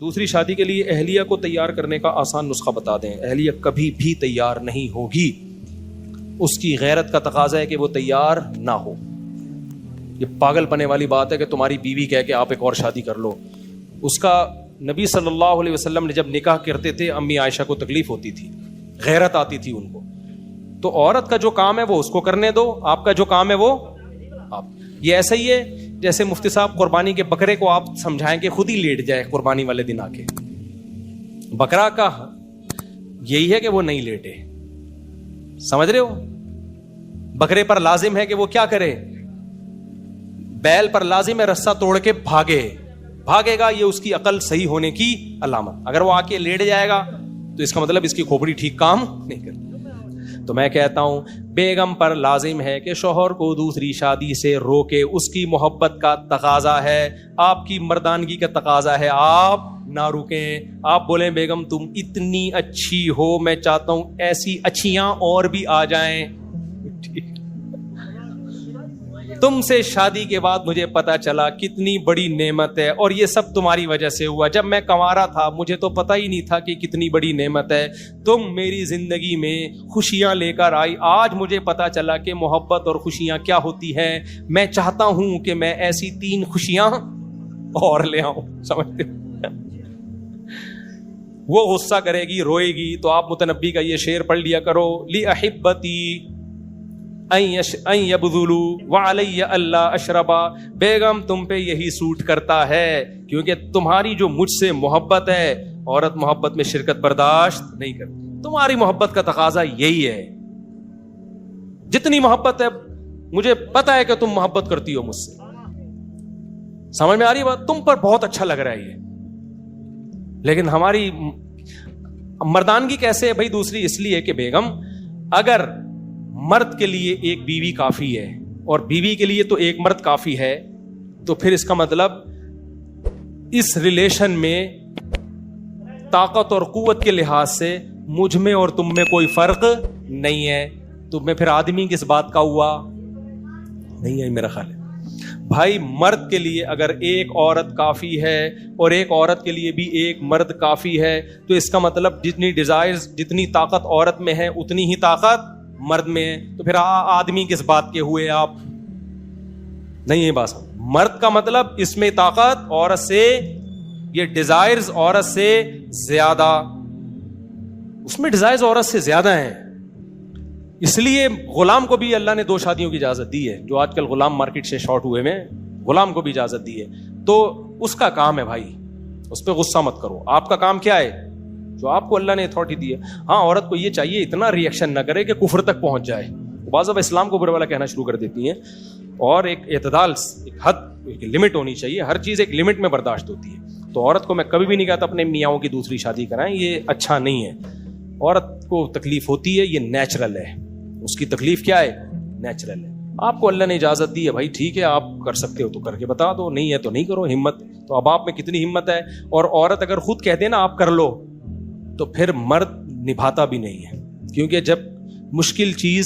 دوسری شادی کے لیے اہلیہ کو تیار کرنے کا آسان نسخہ بتا دیں۔ اہلیہ کبھی بھی تیار نہیں ہوگی، اس کی غیرت کا تقاضا ہے کہ وہ تیار نہ ہو۔ یہ پاگل پنے والی بات ہے کہ تمہاری بیوی کہہ کے آپ ایک اور شادی کر لو۔ اس کا نبی صلی اللہ علیہ وسلم نے جب نکاح کرتے تھے امی عائشہ کو تکلیف ہوتی تھی، غیرت آتی تھی ان کو۔ تو عورت کا جو کام ہے وہ اس کو کرنے دو، آپ کا جو کام ہے وہ آپ۔ یہ ایسا ہی ہے جیسے مفتی صاحب قربانی کے بکرے کو آپ سمجھائیں کہ خود ہی لیٹ جائے قربانی والے دن آ کے۔ بکرا کا یہی ہے کہ وہ نہیں لیٹے، سمجھ رہے ہو؟ بکرے پر لازم ہے کہ وہ کیا کرے؟ بیل پر لازم ہے رسہ توڑ کے بھاگے گا، یہ اس کی عقل صحیح ہونے کی علامت۔ اگر وہ آ کے لیٹ جائے گا تو اس کا مطلب اس کی کھوپڑی ٹھیک کام نہیں کرتی۔ تو میں کہتا ہوں بیگم پر لازم ہے کہ شوہر کو دوسری شادی سے روکے، اس کی محبت کا تقاضا ہے، آپ کی مردانگی کا تقاضا ہے، آپ نہ رکیں۔ آپ بولیں بیگم تم اتنی اچھی ہو، میں چاہتا ہوں ایسی اچھیاں اور بھی آ جائیں۔ تم سے شادی کے بعد مجھے پتا چلا کتنی بڑی نعمت ہے، اور یہ سب تمہاری وجہ سے ہوا۔ جب میں کنوارا تھا مجھے تو پتہ ہی نہیں تھا کہ کتنی بڑی نعمت ہے، تم میری زندگی میں خوشیاں لے کر آئی۔ آج مجھے پتا چلا کہ محبت اور خوشیاں کیا ہوتی ہیں۔ میں چاہتا ہوں کہ میں ایسی 3 خوشیاں اور لے آؤں، سمجھتے ہو؟ وہ غصہ کرے گی، روئے گی، تو آپ متنبی کا یہ شعر پڑھ لیا کرو، لی احبتی این یبذلوا وعلی اللہ اشربا۔ بیگم تم پہ یہی سوٹ کرتا ہے کیونکہ تمہاری جو مجھ سے محبت ہے، عورت محبت میں شرکت برداشت نہیں کرتی۔ تمہاری محبت کا تقاضا یہی ہے، جتنی محبت ہے مجھے پتا ہے کہ تم محبت کرتی ہو مجھ سے، سمجھ میں آ رہی بات؟ تم پر بہت اچھا لگ رہا ہے یہ، لیکن ہماری مردانگی کیسے ہے بھائی؟ دوسری اس لیے کہ بیگم اگر مرد کے لیے ایک بیوی کافی ہے اور بیوی کے لیے تو ایک مرد کافی ہے، تو پھر اس کا مطلب اس ریلیشن میں طاقت اور قوت کے لحاظ سے مجھ میں اور تم میں کوئی فرق نہیں ہے۔ تم میں پھر آدمی کس بات کا ہوا؟ نہیں ہے میرا خیال ہے بھائی۔ مرد کے لیے اگر ایک عورت کافی ہے اور ایک عورت کے لیے بھی ایک مرد کافی ہے، تو اس کا مطلب جتنی ڈیزائرز، جتنی طاقت عورت میں ہے اتنی ہی طاقت مرد میں ہے۔ تو پھر آدمی کس بات کے ہوئے آپ؟ نہیں ہے بات۔ مرد کا مطلب اس میں طاقت عورت سے، یہ ڈیزائرز عورت سے زیادہ، اس میں ڈیزائرز عورت سے زیادہ ہیں۔ اس لیے غلام کو بھی اللہ نے 2 شادیوں کی اجازت دی ہے، جو آج کل غلام مارکیٹ سے شارٹ ہوئے میں، غلام کو بھی اجازت دی ہے۔ تو اس کا کام ہے بھائی، اس پہ غصہ مت کرو۔ آپ کا کام کیا ہے؟ جو آپ کو اللہ نے اتھارٹی دی ہے۔ ہاں عورت کو یہ چاہیے اتنا ری ایکشن نہ کرے کہ کفر تک پہنچ جائے۔ بعض دفعہ اسلام کو برا والا کہنا شروع کر دیتی ہیں، اور ایک اعتدال، ایک حد، ایک لمٹ ہونی چاہیے۔ ہر چیز ایک لمٹ میں برداشت ہوتی ہے۔ تو عورت کو میں کبھی بھی نہیں کہتا اپنے میاں کی دوسری شادی کرائیں، یہ اچھا نہیں ہے۔ عورت کو تکلیف ہوتی ہے، یہ نیچرل ہے، اس کی تکلیف کیا ہے؟ نیچرل ہے۔ آپ کو اللہ نے اجازت دی ہے بھائی، ٹھیک ہے آپ کر سکتے ہو تو کر کے بتا دو، نہیں ہے تو نہیں کرو۔ ہمت تو اب آپ میں کتنی ہمت ہے؟ اور عورت اگر خود کہہ دے نا آپ کر لو، تو پھر مرد نبھاتا بھی نہیں ہے، کیونکہ جب مشکل چیز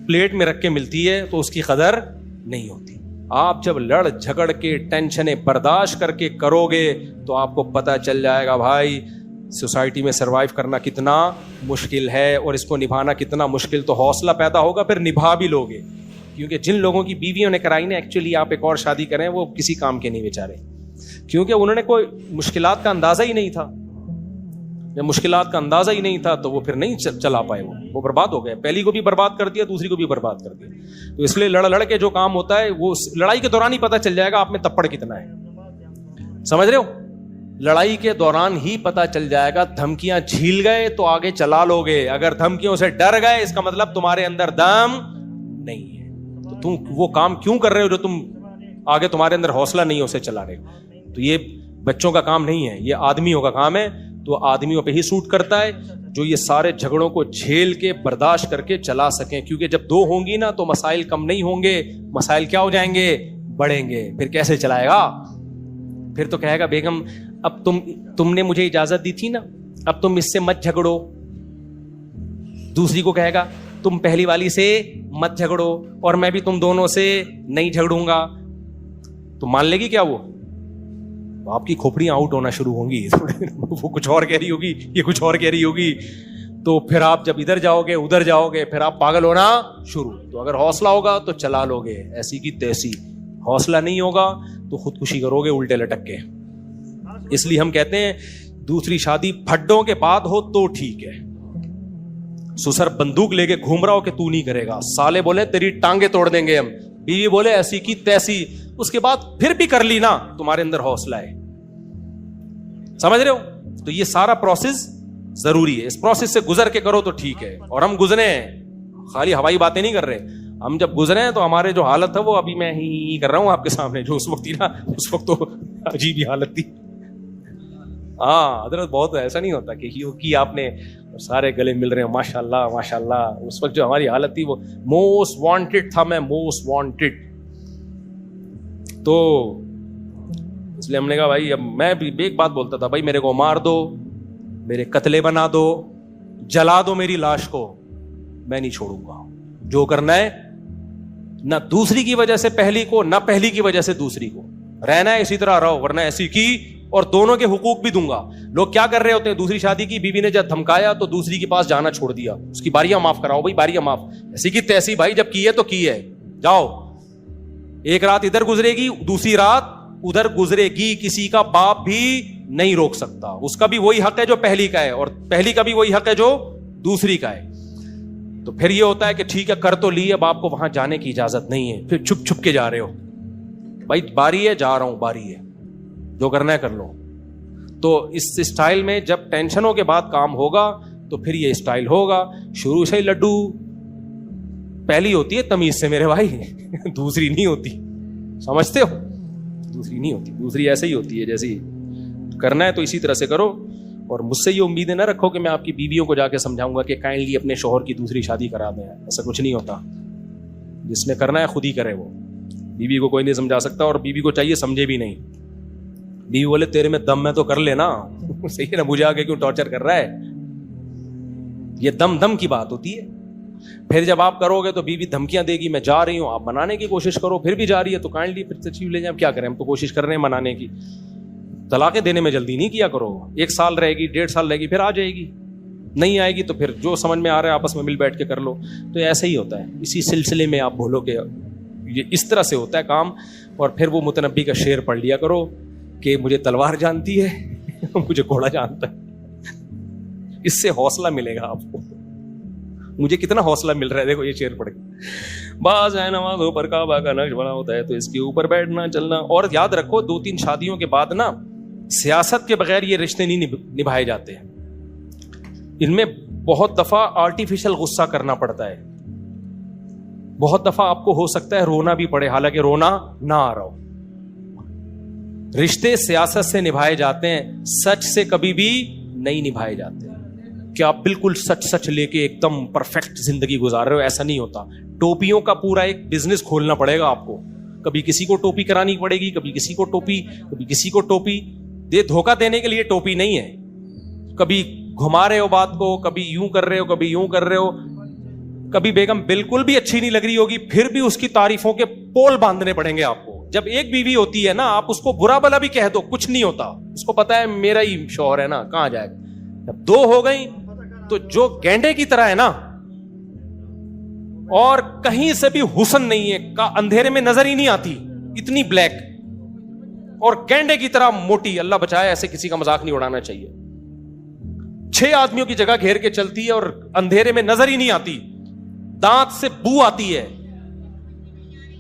پلیٹ میں رکھ کے ملتی ہے تو اس کی قدر نہیں ہوتی۔ آپ جب لڑ جھگڑ کے ٹینشنیں برداشت کر کے کرو گے تو آپ کو پتہ چل جائے گا بھائی سوسائٹی میں سروائیو کرنا کتنا مشکل ہے، اور اس کو نبھانا کتنا مشکل۔ تو حوصلہ پیدا ہوگا، پھر نبھا بھی لوگے، کیونکہ جن لوگوں کی بیویوں نے کرائی نا، ایکچولی آپ ایک اور شادی کریں وہ کسی کام کے نہیں بیچارے، کیونکہ انہوں نے کوئی مشکلات کا اندازہ ہی نہیں تھا۔ جب مشکلات کا اندازہ ہی نہیں تھا تو وہ پھر نہیں چلا پائے، وہ برباد ہو گئے۔ پہلی کو بھی برباد کر دیا، دوسری کو بھی برباد کر دیا۔ تو اس لیے لڑ کے جو کام ہوتا ہے وہ لڑائی کے دوران ہی پتہ چل جائے گا آپ میں تپڑ کتنا ہے، سمجھ رہے ہو؟ لڑائی کے دوران ہی پتہ چل جائے گا۔ دھمکیاں جھیل گئے تو آگے چلا لو گے، اگر دھمکیوں سے ڈر گئے اس کا مطلب تمہارے اندر دم نہیں ہے۔ تو تم وہ کام کیوں کر رہے ہو جو تم آگے تمہارے اندر حوصلہ نہیں ہے اسے چلا رہے ہو؟ تو یہ بچوں کا کام نہیں ہے، یہ آدمیوں کا کام ہے۔ تو آدمیوں پہ ہی سوٹ کرتا ہے جو یہ سارے جھگڑوں کو جھیل کے برداشت کر کے چلا سکیں، کیونکہ جب 2 ہوں گی نا تو مسائل کم نہیں ہوں گے، مسائل کیا ہو جائیں گے؟ بڑھیں گے۔ پھر کیسے چلائے گا؟ پھر تو کہے گا بیگم اب تم نے مجھے اجازت دی تھی نا، اب تم اس سے مت جھگڑو۔ دوسری کو کہے گا تم پہلی والی سے مت جھگڑو، اور میں بھی تم دونوں سے نہیں جھگڑوں گا۔ تو مان لے گی کیا وہ؟ تو آپ کی کھوپڑیاں آؤٹ ہونا شروع ہوں گی. وہ کچھ اور کہہ رہی ہوگی, یہ کچھ اور کہہ رہی ہوگی, تو پھر آپ جب ادھر جاؤ گے ادھر جاؤ گے, پھر آپ پاگل ہونا شروع. تو اگر حوصلہ ہوگا تو چلا لو گے ایسی کی تیسی, حوصلہ نہیں ہوگا تو خودکشی کرو گے الٹے لٹک کے. اس لیے ہم کہتے ہیں دوسری شادی پھڈوں کے بعد ہو تو ٹھیک ہے. سسر بندوق لے کے گھوم رہا ہو کہ تو نہیں کرے گا, سالے بولے تیری ٹانگیں توڑ دیں گے ہم, بیوی بولے ایسی کی تیسی, اس کے بعد پھر بھی کر لی نا, تمہارے اندر حوصلہ ہے. سمجھ رہے ہو؟ تو یہ سارا پروسیس ضروری ہے, اس پروسیس سے گزر کے کرو تو ٹھیک ہے. اور ہم گزرے ہیں, خالی ہوائی باتیں نہیں کر رہے, ہم جب گزرے ہیں تو ہمارے جو حالت ہے وہ ابھی میں ہی کر رہا ہوں آپ کے سامنے, جو اس وقت تھی نا اس وقت تو عجیب ہی حالت تھی. ہاں حضرت بہت ایسا نہیں ہوتا کہ کی آپ نے سارے گلے مل رہے ہیں ماشاء اللہ ماشاء اللہ. اس وقت جو ہماری حالت تھی وہ موسٹ وانٹڈ تھا, میں موسٹ وانٹڈ. تو اس لیے ہم نے کہا بھائی اب میں بھی ایک بات بولتا تھا, بھائی میرے کو مار دو, میرے قتلے بنا دو, جلا دو میری لاش کو, میں نہیں چھوڑوں گا. جو کرنا ہے نہ دوسری کی وجہ سے پہلی کو, نہ پہلی کی وجہ سے دوسری کو, رہنا ہے اسی طرح رہو, ورنہ ایسی کی, اور دونوں کے حقوق بھی دوں گا. لوگ کیا کر رہے ہوتے ہیں, دوسری شادی کی, بیوی نے جب دھمکایا تو دوسری کے پاس جانا چھوڑ دیا, اس کی باریاں معاف کراؤ بھائی, باریاں معاف, ایسی کی تیسی. بھائی جب کی ہے تو کی ہے, جاؤ. ایک رات ادھر گزرے گی, دوسری رات ادھر گزرے گی, کسی کا باپ بھی نہیں روک سکتا. اس کا بھی وہی حق ہے جو پہلی کا ہے, اور پہلی کا بھی وہی حق ہے جو دوسری کا ہے. تو پھر یہ ہوتا ہے کہ ٹھیک ہے کر تو لی, اب آپ کو وہاں جانے کی اجازت نہیں ہے, پھر چھپ چھپ کے جا رہے ہو. بھائی باری ہے, جا رہا ہوں, باری ہے, جو کرنا ہے کر لو. تو اس اسٹائل میں جب ٹینشنوں کے بعد کام ہوگا تو پھر یہ اسٹائل ہوگا. شروع سے ہی لڈو پہلی ہوتی ہے تمیز سے میرے بھائی, دوسری نہیں ہوتی, سمجھتے ہو, دوسری نہیں ہوتی. دوسری ایسے ہی ہوتی ہے جیسی کرنا ہے تو اسی طرح سے کرو. اور مجھ سے یہ امیدیں نہ رکھو کہ میں آپ کی بیویوں کو جا کے سمجھاؤں گا کہ کائنڈلی اپنے شوہر کی دوسری شادی کرا دیں. ایسا کچھ نہیں ہوتا. جس نے کرنا ہے خود ہی کرے, وہ بیوی کو کوئی نہیں سمجھا سکتا, اور بیوی کو چاہیے سمجھے بھی نہیں. بیوی بولے تیرے میں دم ہے تو کر لینا, صحیح ہے نا, مجھے آگے کیوں ٹارچر کر رہا ہے. یہ دم کی بات ہوتی ہے. پھر جب آپ کرو گے تو بیوی دھمکیاں دے گی, میں جا رہی ہوں, آپ منانے کی کوشش کرو, پھر بھی جا رہی ہے تو کائنڈلی پھر تشریف لے جائیں. کیا کریں, ہم تو کوشش کر رہے ہیں منانے کی. طلاقیں دینے میں جلدی نہیں کیا کرو, 1 سال رہے گی, 1.5 سال رہے گی, پھر آ جائے گی. نہیں آئے گی تو پھر جو سمجھ میں آ رہا ہے آپس میں مل بیٹھ کے کر لو. تو ایسا ہی ہوتا ہے. اسی سلسلے میں آپ بولو کہ یہ اس طرح سے ہوتا ہے کام. اور پھر وہ متنبی کا شعر پڑھ لیا کرو کہ مجھے تلوار جانتی ہے, مجھے گھوڑا جانتا ہے. اس سے حوصلہ ملے گا آپ کو. مجھے کتنا حوصلہ مل رہا ہے دیکھو یہ شعر پڑھ کے. باز ہے نماز اوپر کعبہ کا نقش بنا ہوتا ہے تو اس کے اوپر بیٹھنا چلنا. اور یاد رکھو 2-3 شادیوں کے بعد نا سیاست کے بغیر یہ رشتے نہیں نبھائے جاتے ہیں. ان میں بہت دفعہ آرٹیفیشل غصہ کرنا پڑتا ہے, بہت دفعہ آپ کو ہو سکتا ہے رونا بھی پڑے حالانکہ رونا نہ آ رہا ہو. رشتے سیاست سے نبھائے جاتے ہیں, سچ سے کبھی بھی نہیں نبھائے جاتے. کہ آپ بالکل سچ لے کے ایک دم پرفیکٹ زندگی گزار رہے ہو, ایسا نہیں ہوتا. ٹوپیوں کا پورا ایک بزنس کھولنا پڑے گا آپ کو. کبھی کسی کو ٹوپی کرانی پڑے گی, کبھی کسی کو ٹوپی, کبھی کسی کو ٹوپی. دھوکہ دینے کے لیے ٹوپی نہیں ہے. کبھی گھما رہے ہو بات کو, کبھی یوں کر رہے ہو, کبھی یوں کر رہے ہو. کبھی بیگم بالکل بھی اچھی نہیں لگ رہی ہوگی, پھر بھی اس کی تعریفوں کے پول باندھنے پڑیں گے آپ کو. جب ایک بیوی ہوتی ہے نا, آپ اس کو برا بلا بھی کہہ دو, کچھ نہیں ہوتا. اس کو پتا ہے میرا ہی شوہر ہے نا, کہاں جائے گا. جب 2 ہو گئی تو جو گینڈے کی طرح ہے نا, اور کہیں سے بھی حسن نہیں ہے, اندھیرے میں نظر ہی نہیں آتی, اتنی بلیک, اور گینڈے کی طرح موٹی. اللہ بچائے, ایسے کسی کا مذاق نہیں اڑانا چاہیے. 6 آدمیوں کی جگہ گھیر کے چلتی ہے اور اندھیرے میں نظر ہی نہیں آتی, دانت سے بو آتی ہے.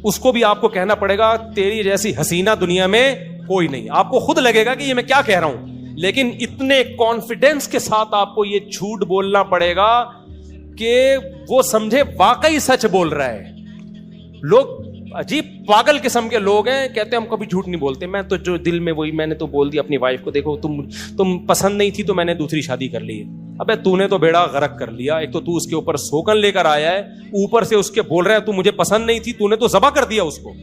اس کو بھی آپ کو کہنا پڑے گا تیری جیسی حسینہ دنیا میں کوئی نہیں. آپ کو خود لگے گا کہ یہ میں کیا کہہ رہا ہوں, لیکن اتنے کانفیڈنس کے ساتھ آپ کو یہ جھوٹ بولنا پڑے گا کہ وہ سمجھے واقعی سچ بول رہا ہے. لوگ عجیب پاگل قسم کے لوگ ہیں, کہتے ہیں ہم کبھی جھوٹ نہیں بولتے. میں تو جو دل میں وہی میں نے تو بول دیا اپنی وائف کو, دیکھو تم پسند نہیں تھی تو میں نے دوسری شادی کر لی. ابے تو نے تو بیڑا غرق کر لیا. ایک تو اس کے اوپر سوکن لے کر آیا ہے, اوپر سے اس کے بول رہا ہے تو مجھے پسند نہیں تھی, تو نے تو ذبح کر دیا اس کو.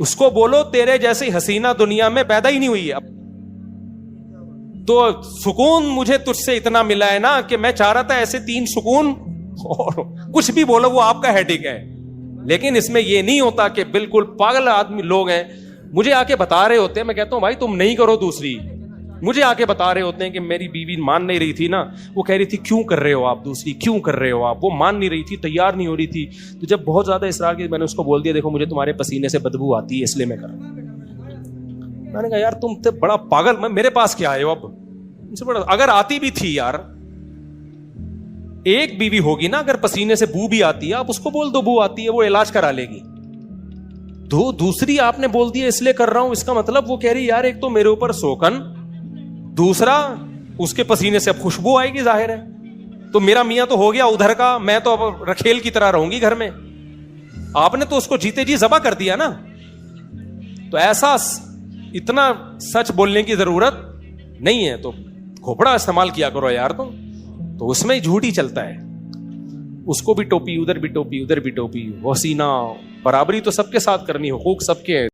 اس کو بولو تیرے جیسی حسینہ دنیا میں پیدا ہی نہیں ہوئی ہے. تو سکون مجھے تجھ سے اتنا ملا ہے نا کہ میں چاہ رہا تھا ایسے 3 سکون, اور کچھ بھی بولو وہ آپ کا ہیڈیک ہے. لیکن اس میں یہ نہیں ہوتا کہ بالکل پاگل آدمی لوگ ہیں, مجھے آ کے بتا رہے ہوتے ہیں, میں کہتا ہوں بھائی تم نہیں کرو دوسری, مجھے آ کے بتا رہے ہوتے ہیں کہ میری بیوی مان نہیں رہی تھی نا, وہ کہہ رہی تھی کیوں کر رہے ہو آپ دوسری, کیوں کر رہے ہو آپ, وہ مان نہیں رہی تھی, تیار نہیں ہو رہی تھی. تو جب بہت زیادہ اصرار کی, میں نے اس کو بول دیا دیکھو مجھے تمہارے پسینے سے بدبو آتی ہے اس لیے میں کر رہا ہوں. میں نے کہا یار تم تے بڑا پاگل, میں میرے پاس کیا آئے ہو اب, ان سے بڑا, اگر آتی بھی تھی یار, ایک بیوی ہوگی نا, اگر پسینے سے بو بھی آتی ہے آپ اس کو بول دو بو آتی ہے, وہ علاج کرا لے گی. تو دوسری آپ نے بول دیا اس لیے کر رہا ہوں, اس کا مطلب وہ کہہ رہی یار ایک تو میرے اوپر سوکن, دوسرا اس کے پسینے سے اب خوشبو آئے گی, ظاہر ہے. تو میرا میاں تو ہو گیا ادھر کا, میں تو اب رکھیل کی طرح رہوں گی گھر میں. آپ نے تو اس کو جیتے جی ذبح کر دیا نا. تو ایسا اتنا سچ بولنے کی ضرورت نہیں ہے, تو کھوپڑا استعمال کیا کرو یار تم. تو اس میں جھوٹ ہی چلتا ہے, اس کو بھی ٹوپی, ادھر بھی ٹوپی, ادھر بھی ٹوپی. وسینا برابری تو سب کے ساتھ کرنی, حقوق سب کے ہیں.